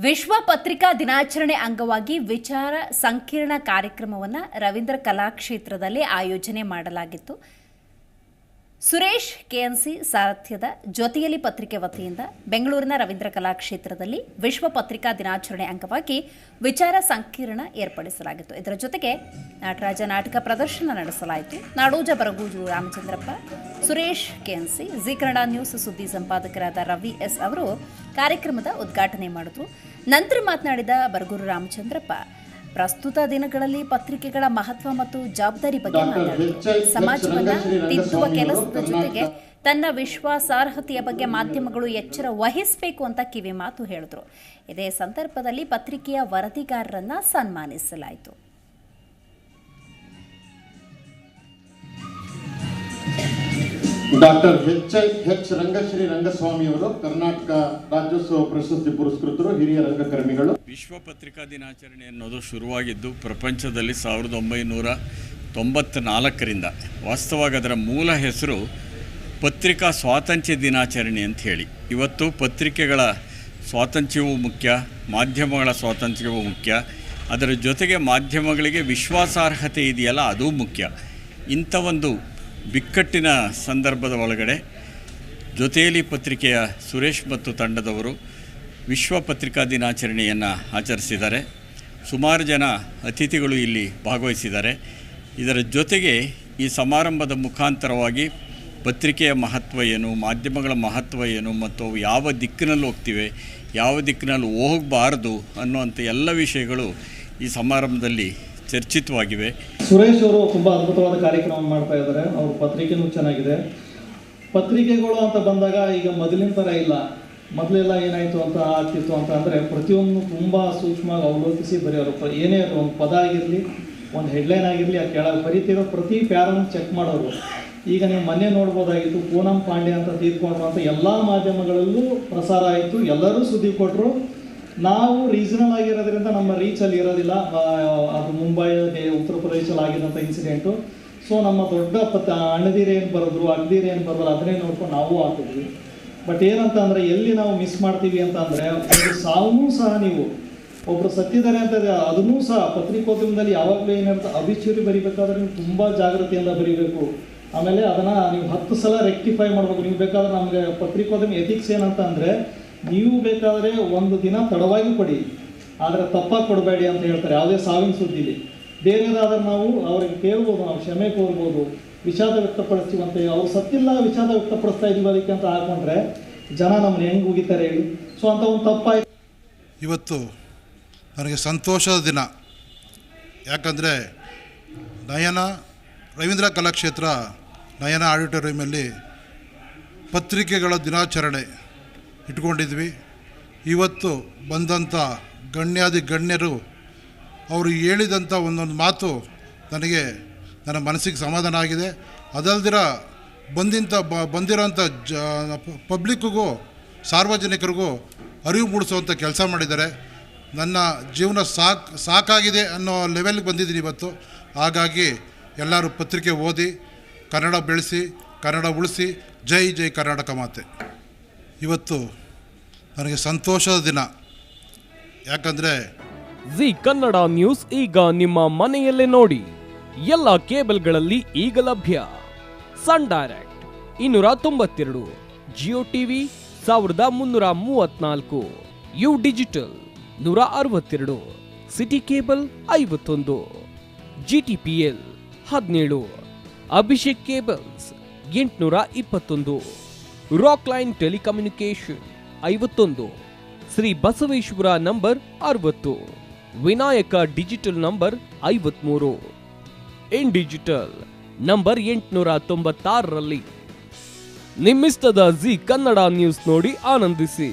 ವಿಶ್ವ ಪತ್ರಿಕಾ ದಿನಾಚರಣೆ ಅಂಗವಾಗಿ ವಿಚಾರ ಸಂಕಿರಣ ಕಾರ್ಯಕ್ರಮವನ್ನು ರವೀಂದ್ರ ಕಲಾಕ್ಷೇತ್ರದಲ್ಲಿ ಆಯೋಜನೆ ಮಾಡಲಾಗಿತ್ತು. ಸುರೇಶ್ ಕೆಎನ್ಸಿ ಸಾರಥ್ಯದ ಜೊತೆಯಲ್ಲಿ ಪತ್ರಿಕೆ ವತಿಯಿಂದ ಬೆಂಗಳೂರಿನ ರವೀಂದ್ರ ಕಲಾಕ್ಷೇತ್ರದಲ್ಲಿ ವಿಶ್ವ ಪತ್ರಿಕಾ ದಿನಾಚರಣೆ ಅಂಗವಾಗಿ ವಿಚಾರ ಸಂಕಿರಣ ಏರ್ಪಡಿಸಲಾಗಿತ್ತು. ಇದರ ಜೊತೆಗೆ ನಟರಾಜ ನಾಟಕ ಪ್ರದರ್ಶನ ನಡೆಸಲಾಯಿತು. Nadoja Baraguru Ramachandrappa, Suresh KNC, Zee Kannada news ಸುದ್ದಿ ಸಂಪಾದಕರಾದ ರವಿ ಎಸ್ ಅವರು ಕಾರ್ಯಕ್ರಮದ ಉದ್ಘಾಟನೆ ಮಾಡಿದ್ರು. ನಂತರ ಮಾತನಾಡಿದ ಬರಗೂರು ರಾಮಚಂದ್ರಪ್ಪ, ಪ್ರಸ್ತುತ ದಿನಗಳಲ್ಲಿ ಪತ್ರಿಕೆಗಳ ಮಹತ್ವ ಮತ್ತು ಜವಾಬ್ದಾರಿ ಬಗ್ಗೆ ಮಾತನಾಡಿದರು. ಸಮಾಜವನ್ನು ತಿದ್ದುವ ಕೆಲಸದ ಜೊತೆಗೆ ತನ್ನ ವಿಶ್ವಾಸಾರ್ಹತೆಯ ಬಗ್ಗೆ ಮಾಧ್ಯಮಗಳು ಎಚ್ಚರ ವಹಿಸಬೇಕು ಅಂತ ಕಿವಿ ಮಾತು ಹೇಳಿದ್ರು. ಇದೇ ಸಂದರ್ಭದಲ್ಲಿ ಪತ್ರಿಕೆಯ ವರದಿಗಾರರನ್ನ ಸನ್ಮಾನಿಸಲಾಯಿತು. ಡಾಕ್ಟರ್ ಎಚ್ ರಂಗಶ್ರೀ ರಂಗಸ್ವಾಮಿ ಅವರು ಕರ್ನಾಟಕ ರಾಜ್ಯೋತ್ಸವ ಪ್ರಶಸ್ತಿ ಪುರಸ್ಕೃತರು, ಹಿರಿಯ ರಂಗಕರ್ಮಿಗಳು. ವಿಶ್ವ ಪತ್ರಿಕಾ ದಿನಾಚರಣೆ ಅನ್ನೋದು ಶುರುವಾಗಿದ್ದು ಪ್ರಪಂಚದಲ್ಲಿ 1994ರಿಂದ. ವಾಸ್ತವವಾಗಿ ಅದರ ಮೂಲ ಹೆಸರು ಪತ್ರಿಕಾ ಸ್ವಾತಂತ್ರ್ಯ ದಿನಾಚರಣೆ ಅಂತ ಹೇಳಿ. ಇವತ್ತು ಪತ್ರಿಕೆಗಳ ಸ್ವಾತಂತ್ರ್ಯವೂ ಮುಖ್ಯ, ಮಾಧ್ಯಮಗಳ ಸ್ವಾತಂತ್ರ್ಯವೂ ಮುಖ್ಯ, ಅದರ ಜೊತೆಗೆ ಮಾಧ್ಯಮಗಳಿಗೆ ವಿಶ್ವಾಸಾರ್ಹತೆ ಇದೆಯಲ್ಲ ಅದೂ ಮುಖ್ಯ. ಇಂಥ ಒಂದು ಬಿಕ್ಕಟ್ಟಿನ ಸಂದರ್ಭದ ಒಳಗಡೆ ಜೊತೆಯಲ್ಲಿ ಪತ್ರಿಕೆಯ ಸುರೇಶ್ ಮತ್ತು ತಂಡದವರು ವಿಶ್ವ ಪತ್ರಿಕಾ ದಿನಾಚರಣೆಯನ್ನು ಆಚರಿಸಿದ್ದಾರೆ. ಸುಮಾರು ಜನ ಅತಿಥಿಗಳು ಇಲ್ಲಿ ಭಾಗವಹಿಸಿದ್ದಾರೆ. ಇದರ ಜೊತೆಗೆ ಈ ಸಮಾರಂಭದ ಮುಖಾಂತರವಾಗಿ ಪತ್ರಿಕೆಯ ಮಹತ್ವ ಏನು, ಮಾಧ್ಯಮಗಳ ಮಹತ್ವ ಏನು ಮತ್ತು ಅವು ಯಾವ ದಿಕ್ಕಿನಲ್ಲಿ ಹೋಗ್ತಿವೆ, ಯಾವ ದಿಕ್ಕಿನಲ್ಲಿ ಹೋಗಬಾರ್ದು ಅನ್ನುವಂಥ ಎಲ್ಲ ವಿಷಯಗಳು ಈ ಸಮಾರಂಭದಲ್ಲಿ ಚರ್ಚಿತವಾಗಿವೆ. ಸುರೇಶ್ ಅವರು ತುಂಬ ಅದ್ಭುತವಾದ ಕಾರ್ಯಕ್ರಮ ಮಾಡ್ತಾ ಇದ್ದಾರೆ. ಅವ್ರ ಪತ್ರಿಕೆನೂ ಚೆನ್ನಾಗಿದೆ. ಪತ್ರಿಕೆಗಳು ಅಂತ ಬಂದಾಗ ಈಗ ಮೊದಲಿನ ಥರ ಇಲ್ಲ. ಮೊದಲೆಲ್ಲ ಏನಾಯಿತು ಅಂತ ಆಗ್ತಿತ್ತು ಅಂತ ಅಂದರೆ ಪ್ರತಿಯೊಂದು ತುಂಬ ಸೂಕ್ಷ್ಮವಾಗಿ ಅವಲೋಕಿಸಿ ಬರೆಯೋರು. ಏನೇ ಅದು ಒಂದು ಪದ ಆಗಿರಲಿ, ಒಂದು ಹೆಡ್ಲೈನ್ ಆಗಿರಲಿ, ಆ ಕೆಳಗೆ ಬರೀತಿರೋ ಪ್ರತಿ ಪ್ಯಾರನ್ನು ಚೆಕ್ ಮಾಡೋರು. ಈಗ ನೀವು ಮೊನ್ನೆ ನೋಡ್ಬೋದಾಗಿತ್ತು, ಪೂನಂ ಪಾಂಡೆ ಅಂತ ತೀರ್ಕೊಂಡ್ರು ಅಂತ ಎಲ್ಲ ಮಾಧ್ಯಮಗಳಲ್ಲೂ ಪ್ರಸಾರ ಆಯಿತು, ಎಲ್ಲರೂ ಸುದ್ದಿ ಕೊಟ್ಟರು. ನಾವು ರೀಸನಲ್ ಆಗಿರೋದ್ರಿಂದ ನಮ್ಮ ರೀಚಲ್ಲಿ ಇರೋದಿಲ್ಲ. ಅದು ಮುಂಬೈ, ಉತ್ತರ ಪ್ರದೇಶದಲ್ಲಿ ಆಗಿರೋಂಥ ಇನ್ಸಿಡೆಂಟು. ಸೊ ನಮ್ಮ ದೊಡ್ಡ ಅಣ್ಣದೀರು ಏನು ಬರೆದ್ರು, ಅಗ್ದೀರು ಏನು ಬರೋಲ್ಲ ಅದನ್ನೇ ನೋಡ್ಕೊಂಡು ನಾವು ಹಾಕಿದ್ವಿ. ಬಟ್ ಏನಂತ ಅಂದರೆ ಎಲ್ಲಿ ನಾವು ಮಿಸ್ ಮಾಡ್ತೀವಿ ಅಂತ ಅಂದರೆ ಒಂದು ಸಾವನ್ನೂ ಸಹ ನೀವು ಒಬ್ಬರು ಸತ್ತಿದ್ದಾರೆ ಅಂತ ಅದನ್ನೂ ಸಹ ಪತ್ರಿಕೋದ್ಯಮದಲ್ಲಿ ಯಾವಾಗಲೂ ಏನಿರುತ್ತೆ, ಅಭಿಚೂರಿ ಬರಿಬೇಕಾದ್ರೆ ನೀವು ತುಂಬ ಜಾಗ್ರತೆಯಿಂದ ಬರೀಬೇಕು. ಆಮೇಲೆ ಅದನ್ನು ನೀವು 10 ಸಲ ರೆಕ್ಟಿಫೈ ಮಾಡಬೇಕು. ನೀವು ಬೇಕಾದ್ರೆ ನಮಗೆ ಪತ್ರಿಕೋದ್ಯಮ ಎಥಿಕ್ಸ್ ಏನಂತ ಅಂದರೆ, ನೀವು ಬೇಕಾದರೆ ಒಂದು ದಿನ ತಡವಾಗಿ ಕೊಡಿ, ಆದರೆ ತಪ್ಪಾಗಿ ಕೊಡಬೇಡಿ ಅಂತ ಹೇಳ್ತಾರೆ ಯಾವುದೇ ಸಾವಿನ ಸುದ್ದಿಲಿ. ಬೇರೆದಾದ್ರೆ ನಾವು ಅವ್ರಿಗೆ ಕೇಳ್ಬೋದು, ನಾವು ಕ್ಷಮೆ ಕೋರ್ಬೋದು, ವಿಷಾದ ವ್ಯಕ್ತಪಡಿಸ್ತೀವಿ ಅಂತ. ಅವ್ರು ಸತ್ತಿಲ್ಲ, ವಿಷಾದ ವ್ಯಕ್ತಪಡಿಸ್ತಾ ಇದೀವಿ ಅದಕ್ಕೆ ಅಂತ ಹಾಕೊಂಡ್ರೆ ಜನ ನಮ್ಮನ್ನ ಹೆಂಗೆ ಹೋಗಿತಾರೆ ಹೇಳಿ. ಸೊ ಅಂತ ಒಂದು ತಪ್ಪಾಯ್ತು. ಇವತ್ತು ನನಗೆ ಸಂತೋಷದ ದಿನ. ಯಾಕಂದರೆ ನಯನ ರವೀಂದ್ರ ಕಲಾಕ್ಷೇತ್ರ ನಯನ ಆಡಿಟೋರಿಯಮಲ್ಲಿ ಪತ್ರಿಕೆಗಳ ದಿನಾಚರಣೆ ಇಟ್ಕೊಂಡಿದ್ವಿ. ಇವತ್ತು ಬಂದಂಥ ಗಣ್ಯರು ಅವರು ಹೇಳಿದಂಥ ಒಂದೊಂದು ಮಾತು ನನಗೆ ನನ್ನ ಮನಸ್ಸಿಗೆ ಸಮಾಧಾನ ಆಗಿದೆ. ಅದಲ್ದಿರ ಬಂದಿರೋಂಥ ಪಬ್ಲಿಕ್ಕಿಗೂ ಸಾರ್ವಜನಿಕರಿಗೂ ಅರಿವು ಮೂಡಿಸುವಂಥ ಕೆಲಸ ಮಾಡಿದ್ದಾರೆ. ನನ್ನ ಜೀವನ ಸಾಕಾಗಿದೆ ಅನ್ನೋ ಲೆವೆಲ್ಗೆ ಬಂದಿದ್ದೀನಿ ಇವತ್ತು. ಹಾಗಾಗಿ ಎಲ್ಲರೂ ಪತ್ರಿಕೆ ಓದಿ, ಕನ್ನಡ ಬೆಳೆಸಿ, ಕನ್ನಡ ಉಳಿಸಿ. ಜೈ ಜೈ ಕರ್ನಾಟಕ ಮಾತೆ. ಇವತ್ತು ನನಗೆ ಸಂತೋಷದ ದಿನ. ಯಾಕಂದರೆ ಜಿ ಕನ್ನಡ ನ್ಯೂಸ್ ಈಗ ನಿಮ್ಮ ಮನೆಯಲ್ಲೇ ನೋಡಿ. ಎಲ್ಲ ಕೇಬಲ್ಗಳಲ್ಲಿ ಈಗ ಲಭ್ಯ. Sun Direct 292, Jio TV 1334, U Digital 162, City Cable 51, GTPL 17, Abhishek Cables 821, Rock Line telecommunication 51, Shri Basaveshwara number 60, Vinayaka Digital number 53, In Digital number 896ರಲ್ಲಿ. ನಿಮ್ಮಿಸ್ತದ ಜಿ ಕನ್ನಡ ನ್ಯೂಸ್ ನೋಡಿ ಆನಂದಿಸಿ.